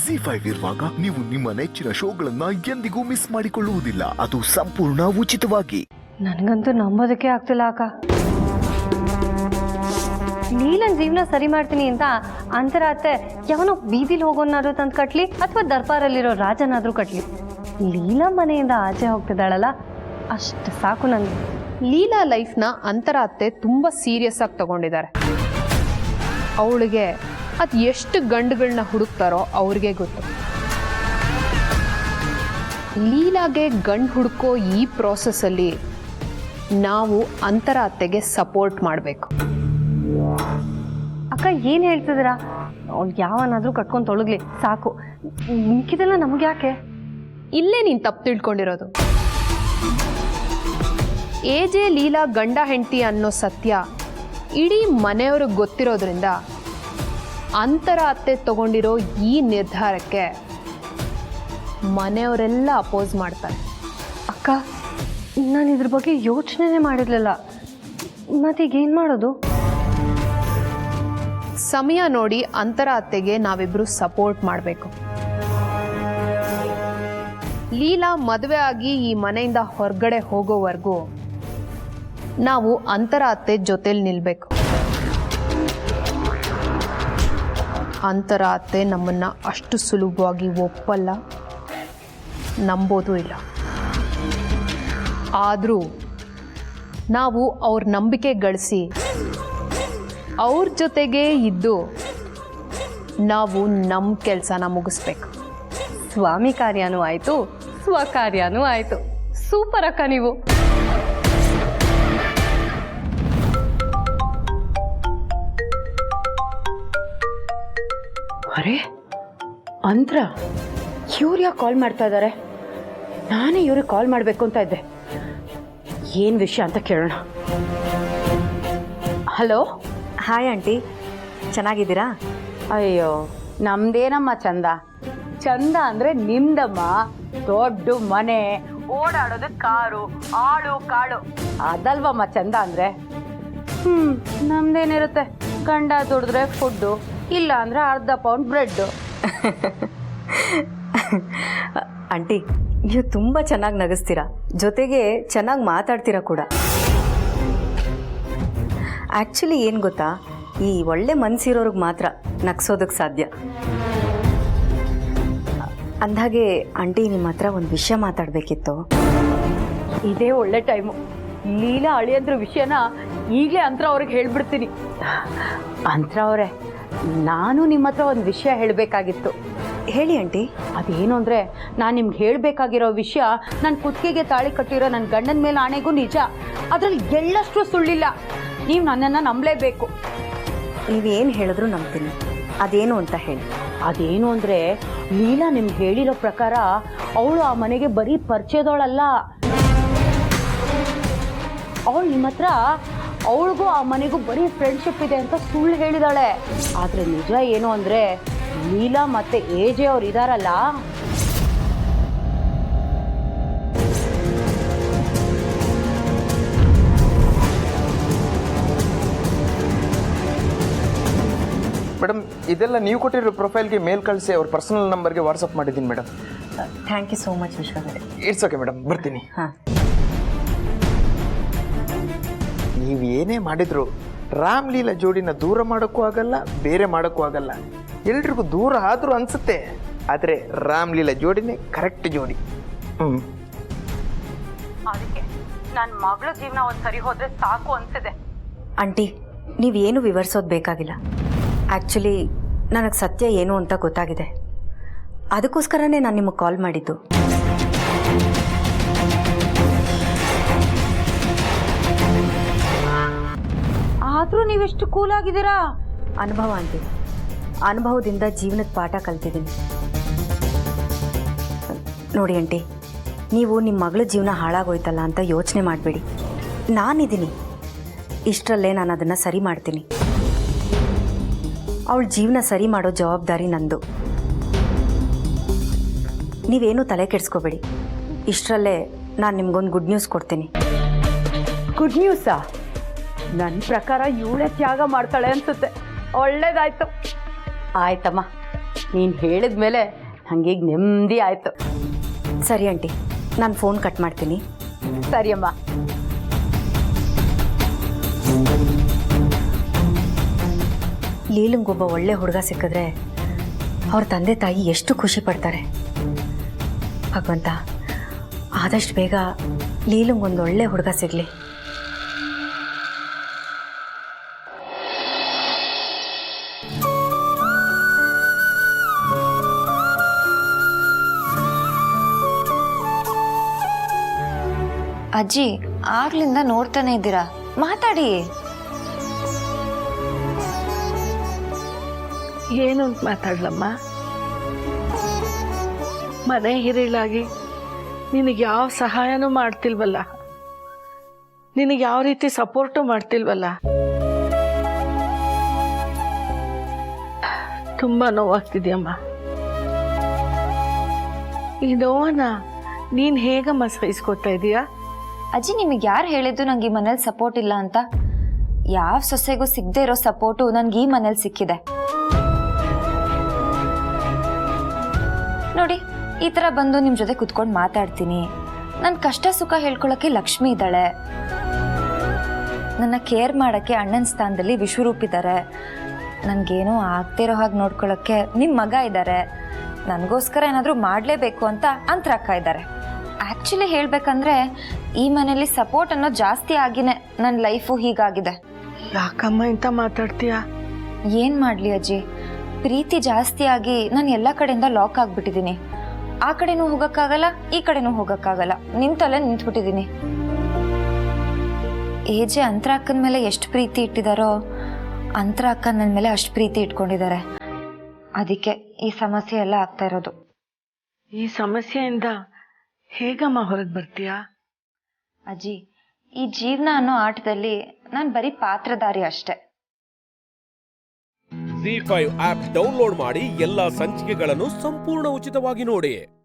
ZEE5 ಇರುವಾಗ ನೀವು ನಿಮ್ಮ ನೆಚ್ಚಿನ ಶೋಗಳನ್ನ ಎಂದಿಗೂ ಮಿಸ್ ಮಾಡಿಕೊಳ್ಳುವುದಿಲ್ಲ. ಅದು ಸಂಪೂರ್ಣ ಉಚಿತವಾಗಿ. ನನಗಂತೂ ನಂಬೋದಕ್ಕೆ ಆಗ್ತಿಲ್ಲ ಅಕ್ಕ. ಲೀಲನ್ ಜೀವನ ಸರಿ ಮಾಡ್ತೀನಿ ಅಂತ ಅಂತರ ಅತ್ತೆ ಯಾವನೋ ಬೀದಿಲಿ ಹೋಗೋನಾದ್ರೂ ತಂದು ಕಟ್ಲಿ ಅಥವಾ ದರ್ಬಾರಲ್ಲಿರೋ ರಾಜನಾದ್ರೂ ಕಟ್ಲಿ, ಲೀಲಾ ಮನೆಯಿಂದ ಆಚೆ ಹೋಗ್ತಿದ್ದಾಳಲ್ಲ ಅಷ್ಟು ಸಾಕು ನನಗೆ. ಲೀಲಾ ಲೈಫ್ನ ಅಂತರ ಅತ್ತೆ ತುಂಬ ಸೀರಿಯಸ್ ಆಗಿ ತಗೊಂಡಿದ್ದಾರೆ. ಅವಳಿಗೆ ಅದು ಎಷ್ಟು ಗಂಡುಗಳನ್ನ ಹುಡುಕ್ತಾರೋ ಅವ್ರಿಗೆ ಗೊತ್ತು. ಲೀಲಾಗೆ ಗಂಡು ಹುಡುಕೋ ಈ ಪ್ರಾಸೆಸ್ಸಲ್ಲಿ ನಾವು ಅಂತರ ಅತ್ತೆಗೆ ಸಪೋರ್ಟ್ ಮಾಡಬೇಕು. ಅಕ್ಕ ಏನು ಹೇಳ್ತಿದ್ದೀರಾ? ಯಾವನಾದ್ರೂ ಕಟ್ಕೊಂಡು ತೊಳಗ್ಲಿ ಸಾಕು, ಮಿಕ್ಕಿದೆಲ್ಲ ನಮ್ಗೆ ಯಾಕೆ? ಇಲ್ಲೇ ನೀನು ತಪ್ಪು ತಿಳ್ಕೊಂಡಿರೋದು. ಎಜೆ ಲೀಲಾ ಗಂಡ ಹೆಂಡತಿ ಅನ್ನೋ ಸತ್ಯ ಇಡೀ ಮನೆಯವ್ರಿಗೆ ಗೊತ್ತಿರೋದ್ರಿಂದ ಅಂತರ ಅತ್ತೆ ತಗೊಂಡಿರೋ ಈ ನಿರ್ಧಾರಕ್ಕೆ ಮನೆಯವರೆಲ್ಲ ಅಪೋಸ್ ಮಾಡ್ತಾರೆ. ಅಕ್ಕ, ನಾನು ಇದ್ರ ಬಗ್ಗೆ ಯೋಚನೆ ಮಾಡಿರಲಿಲ್ಲ. ಮತ್ತೀಗೇನು ಮಾಡೋದು? ಸಮಯ ನೋಡಿ ಅಂತರ ಅತ್ತೆಗೆ ನಾವಿಬ್ರು ಸಪೋರ್ಟ್ ಮಾಡಬೇಕು. ಲೀಲಾ ಮದುವೆ ಆಗಿ ಈ ಮನೆಯಿಂದ ಹೊರಗಡೆ ಹೋಗೋವರೆಗೂ ನಾವು ಅಂತರ ಅತ್ತೆ ಜೊತೆಲಿ ನಿಲ್ಬೇಕು. ಅಂತರ ಅತ್ತೆ ನಮ್ಮನ್ನ ಅಷ್ಟು ಸುಲಭವಾಗಿ ಒಪ್ಪಲ್ಲ, ನಂಬೋದು ಇಲ್ಲ. ಆದರೂ ನಾವು ಅವ್ರ ನಂಬಿಕೆ ಗಳಿಸಿ ಅವ್ರ ಜೊತೆಗೇ ಇದ್ದು ನಾವು ನಮ್ಮ ಕೆಲಸನ ಮುಗಿಸ್ಬೇಕು. ಸ್ವಾಮಿ ಕಾರ್ಯನೂ ಆಯಿತು, ಸ್ವಕಾರ್ಯನೂ ಆಯಿತು. ಸೂಪರ್ ಅಕ್ಕ ನೀವು. ಅರೆ ಅಂತ್ರ, ಇವ್ರು ಯಾಕೆ ಕಾಲ್ ಮಾಡ್ತಾ ಇದ್ದಾರೆ? ನಾನೇ ಇವ್ರಿಗೆ ಕಾಲ್ ಮಾಡಬೇಕು ಅಂತ ಇದ್ದೆ. ಏನು ವಿಷಯ ಅಂತ ಕೇಳೋಣ. ಹಲೋ. ಹಾಯ್ ಆಂಟಿ, ಚೆನ್ನಾಗಿದ್ದೀರಾ? ಅಯ್ಯೋ, ನಮ್ದೇನಮ್ಮ ಚಂದ. ಚಂದ ಅಂದರೆ ನಿಮ್ದಮ್ಮ. ದೊಡ್ಡ ಮನೆ, ಓಡಾಡೋದು ಕಾರು, ಆಳು ಕಾಳು, ಅದಲ್ವಮ್ಮ ಚಂದ ಅಂದರೆ. ನಮ್ದೇನಿರುತ್ತೆ, ಗಂಡ ದುಡಿದ್ರೆ ಫುಡ್ಡು, ಇಲ್ಲ ಅಂದರೆ ಅರ್ಧ ಪೌಂಡ್ ಬ್ರೆಡ್ಡು. ಆಂಟಿ, ನೀವು ತುಂಬ ಚೆನ್ನಾಗಿ ನಗಿಸ್ತೀರಾ, ಜೊತೆಗೆ ಚೆನ್ನಾಗಿ ಮಾತಾಡ್ತೀರಾ ಕೂಡ. ಆ್ಯಕ್ಚುಲಿ ಏನು ಗೊತ್ತಾ, ಈ ಒಳ್ಳೆ ಮನಸ್ಸಿರೋರಿಗೆ ಮಾತ್ರ ನಗಿಸೋದಕ್ಕೆ ಸಾಧ್ಯ. ಅಂದಾಗೆ ಆಂಟಿ, ನಿಮ್ಮ ಹತ್ರ ಒಂದು ವಿಷಯ ಮಾತಾಡಬೇಕಿತ್ತು. ಇದೇ ಒಳ್ಳೆ ಟೈಮು. ಲೀಲಾ ಅಳಿಯಂದ್ರ ವಿಷಯನ ಈಗಲೇ ಅಂತರ ಅವ್ರಿಗೆ ಹೇಳ್ಬಿಡ್ತೀನಿ. ಅಂತರ ಅವರೇ, ನಾನು ನಿಮ್ಮ ಹತ್ರ ಒಂದು ವಿಷಯ ಹೇಳಬೇಕಾಗಿತ್ತು. ಹೇಳಿ ಆಂಟಿ. ಅದೇನು ಅಂದರೆ, ನಾನು ನಿಮ್ಗೆ ಹೇಳಬೇಕಾಗಿರೋ ವಿಷಯ ನನ್ನ ಕುತ್ತಿಗೆಗೆ ತಾಳಿ ಕಟ್ಟಿರೋ ನನ್ನ ಗಂಡನ ಮೇಲೆ ಆಣೆಗೂ ನಿಜ. ಅದರಲ್ಲಿ ಎಳ್ಳಷ್ಟು ಸುಳ್ಳಿಲ್ಲ. ನೀವು ನನ್ನನ್ನು ನಂಬಲೇಬೇಕು. ನೀವೇನು ಹೇಳಿದ್ರು ನಂಬ್ತೀನಿ. ಅದೇನು ಅಂತ ಹೇಳಿ. ಅದೇನು ಅಂದರೆ, ಲೀಲಾ ನಿಮ್ಗೆ ಹೇಳಿರೋ ಪ್ರಕಾರ ಅವಳು ಆ ಮನೆಗೆ ಬರೀ ಪರಿಚಯದವಳಲ್ಲ. ಅವಳು ನಿಮ್ಮ ಹತ್ರ ಅವಳಿಗೂ ಆ ಮನೆಗೂ ಬರೀ ಫ್ರೆಂಡ್ಶಿಪ್ ಇದೆ ಅಂತ ಸುಳ್ಳು ಹೇಳಿದಾಳೆ. ಆದರೆ ನಿಜ ಏನು ಅಂದರೆ, ಲೀಲಾ ಮತ್ತು ಎಜೆ ಅವ್ರು ಇದಾರಲ್ಲ, ಮೇಡಮ್, ಇದೆಲ್ಲ ನೀವು ಕೊಟ್ಟಿರೋ ಪ್ರೊಫೈಲ್ಗೆ ಮೇಲ್ ಕಳಿಸಿ ಅವ್ರ ಪರ್ಸನಲ್ ನಂಬರ್ಗೆ ವಾಟ್ಸಪ್ ಮಾಡಿದ್ದೀನಿ madam. Thank you so much Vishwanath. It's okay madam, ಬರ್ತೀನಿ. ಹಾಂ. ನೀವು ಏನೇ ಮಾಡಿದ್ರು ರಾಮ್ಲೀಲಾ ಜೋಡಿನ ದೂರ ಮಾಡೋಕ್ಕೂ ಆಗಲ್ಲ, ಬೇರೆ ಮಾಡೋಕ್ಕೂ ಆಗಲ್ಲ. ಎಲ್ರಿಗೂ ದೂರ ಆದರೂ ಅನಿಸುತ್ತೆ, ಆದರೆ ರಾಮ್ಲೀಲಾ ಜೋಡಿನೇ ಕರೆಕ್ಟ್ ಜೋಡಿ. ಅದಕ್ಕೆ ನನ್ನ ಮಗಳ ಜೀವನ ಒಂದು ಸರಿ ಹೋದರೆ ಸಾಕು ಅನಿಸಿದೆ. ಆಂಟಿ, ನೀವೇನು ವಿವರಿಸೋದು ಬೇಕಾಗಿಲ್ಲ. ಆ್ಯಕ್ಚುಲಿ ನನಗೆ ಸತ್ಯ ಏನು ಅಂತ ಗೊತ್ತಾಗಿದೆ. ಅದಕ್ಕೋಸ್ಕರನೇ ನಾನು ನಿಮಗೆ ಕಾಲ್ ಮಾಡಿದ್ದು. ಆದರೂ ನೀವೆಷ್ಟು ಕೂಲಾಗಿದ್ದೀರಾ? ಅನುಭವ ಆಂಟಿ, ಅನುಭವದಿಂದ ಜೀವನದ ಪಾಠ ಕಲ್ತಿದ್ದೀನಿ. ನೋಡಿ ಆಂಟಿ, ನೀವು ನಿಮ್ಮ ಮಗಳ ಜೀವನ ಹಾಳಾಗೋಯ್ತಲ್ಲ ಅಂತ ಯೋಚನೆ ಮಾಡಬೇಡಿ. ನಾನಿದ್ದೀನಿ, ಇಷ್ಟರಲ್ಲೇ ನಾನು ಅದನ್ನು ಸರಿ ಮಾಡ್ತೀನಿ. ಅವಳ ಜೀವನ ಸರಿ ಮಾಡೋ ಜವಾಬ್ದಾರಿ ನಂದು. ನೀವೇನು ತಲೆ ಕೆಡಿಸ್ಕೋಬೇಡಿ. ಇಷ್ಟರಲ್ಲೇ ನಾನು ನಿಮ್ಗೊಂದು ಗುಡ್ ನ್ಯೂಸ್ ಕೊಡ್ತೀನಿ. ಗುಡ್ ನ್ಯೂಸಾ? ನನ್ನ ಪ್ರಕಾರ ಇವಳೇ ತ್ಯಾಗ ಮಾಡ್ತಾಳೆ ಅನ್ಸುತ್ತೆ. ಒಳ್ಳೇದಾಯ್ತು. ಆಯ್ತಮ್ಮ, ನೀನು ಹೇಳಿದ ಮೇಲೆ ನನಗೀಗ ನೆಮ್ಮದಿ ಆಯಿತು. ಸರಿ ಆಂಟಿ, ನಾನು ಫೋನ್ ಕಟ್ ಮಾಡ್ತೀನಿ. ಸರಿಯಮ್ಮ. ಲೀಲಂಗೊಬ್ಬ ಒಳ್ಳೆ ಹುಡುಗ ಸಿಕ್ಕಿದ್ರೆ ಅವ್ರ ತಂದೆ ತಾಯಿ ಎಷ್ಟು ಖುಷಿ ಪಡ್ತಾರೆ. ಭಗವಂತ ಆದಷ್ಟು ಬೇಗ ಲೀಲಂಗೊಂದು ಒಳ್ಳೆ ಹುಡುಗ ಸಿಗಲಿ. ಅಜ್ಜಿ ಆಗ್ಲಿಂದ ನೋಡ್ತಾನೆ ಇದ್ದೀರಾ, ಮಾತಾಡಿ. ಏನು ಅಂತ ಮಾತಾಡ್ಲಮ್ಮ? ಮನೆ ಹಿರಿಳಾಗಿ ನಿನಗೆ ಯಾವ ಸಹಾಯನೂ ಮಾಡ್ತಿಲ್ವಲ್ಲ, ನಿನಗೆ ಯಾವ ರೀತಿ ಸಪೋರ್ಟು ಮಾಡ್ತಿಲ್ವಲ್ಲ. ತುಂಬ ನೋವಾಗ್ತಿದ್ಯಮ್ಮ. ಈ ನೋವನ್ನ ನೀನು ಹೇಗಮ್ಮ ಸಹಿಸ್ಕೊತಾ ಇದೀಯಾ? ಅಜ್ಜಿ, ನಿಮಗೆ ಯಾರು ಹೇಳಿದ್ದು ನಂಗೆ ಈ ಮನೇಲಿ ಸಪೋರ್ಟ್ ಇಲ್ಲ ಅಂತ? ಯಾವ ಸೊಸೆಗೂ ಸಿಗದೆ ಇರೋ ಸಪೋರ್ಟು ನನ್ಗೆ ಈ ಮನೇಲಿ ಸಿಕ್ಕಿದೆ ನೋಡಿ. ಈ ಥರ ಬಂದು ನಿಮ್ಮ ಜೊತೆ ಕುತ್ಕೊಂಡು ಮಾತಾಡ್ತೀನಿ. ನನ್ನ ಕಷ್ಟ ಸುಖ ಹೇಳ್ಕೊಳಕ್ಕೆ ಲಕ್ಷ್ಮಿ ಇದ್ದಾಳೆ, ನನ್ನ ಕೇರ್ ಮಾಡೋಕ್ಕೆ ಅಣ್ಣನ ಸ್ಥಾನದಲ್ಲಿ ವಿಶ್ವರೂಪಿದ್ದಾರೆ, ನನಗೇನೋ ಆಗ್ದೇ ಇರೋ ಹಾಗೆ ನೋಡ್ಕೊಳ್ಳೋಕ್ಕೆ ನಿಮ್ಮ ಮಗ ಇದ್ದಾರೆ, ನನಗೋಸ್ಕರ ಏನಾದರೂ ಮಾಡಲೇಬೇಕು ಅಂತ ಅಂತರಕ್ಕ ಇದ್ದಾರೆ. ಆ್ಯಕ್ಚುಲಿ ಹೇಳಬೇಕಂದ್ರೆ ಈ ಮನೇಲಿ ಸಪೋರ್ಟ್ ಅನ್ನೋ ಜಾಸ್ತಿ ಆಗಿನೇ ನನ್ನ ಲೈಫು ಹೀಗಾಗಿದೆ. ಯಾಕಮ್ಮ ಇಂಥ ಮಾತಾಡ್ತೀಯಾ? ಏನು ಮಾಡಲಿ ಅಜ್ಜಿ, ಪ್ರೀತಿ ಜಾಸ್ತಿ ಆಗಿ ನಾನು ಎಲ್ಲ ಕಡೆಯಿಂದ ಲಾಕ್ ಆಗಿಬಿಟ್ಟಿದ್ದೀನಿ. ಆ ಕಡೆನೂ ಹೋಗೋಕ್ಕಾಗಲ್ಲ, ಈ ಕಡೆನೂ ಹೋಗೋಕ್ಕಾಗಲ್ಲ, ನಿಂತಲ್ಲೇ ನಿಂತ್ಬಿಟ್ಟಿದ್ದೀನಿ. ಏಜೆ ಅಂತರ ಅಕ್ಕನ ಮೇಲೆ ಎಷ್ಟು ಪ್ರೀತಿ ಇಟ್ಟಿದ್ದಾರೋ ಅಂತರ ಅಕ್ಕ ನನ್ನ ಮೇಲೆ ಅಷ್ಟು ಪ್ರೀತಿ ಇಟ್ಕೊಂಡಿದ್ದಾರೆ. ಅದಕ್ಕೆ ಈ ಸಮಸ್ಯೆ ಎಲ್ಲ ಆಗ್ತಾ ಇರೋದು. ಈ ಸಮಸ್ಯೆಯಿಂದ ಹೇಗಮ್ಮ ಹೊರಗೆ ಬರ್ತೀಯಾ? ಅಜ್ಜಿ, ಈ ಜೀವನ ಅನ್ನೋ ಆಟದಲ್ಲಿ ನಾನು ಬರೀ ಪಾತ್ರಧಾರಿ ಅಷ್ಟೆ. ZEE5 ಆಪ್ ಡೌನ್ಲೋಡ್ ಮಾಡಿ ಎಲ್ಲಾ ಸಂಚಿಕೆಗಳನ್ನು ಸಂಪೂರ್ಣ ಉಚಿತವಾಗಿ ನೋಡಿ.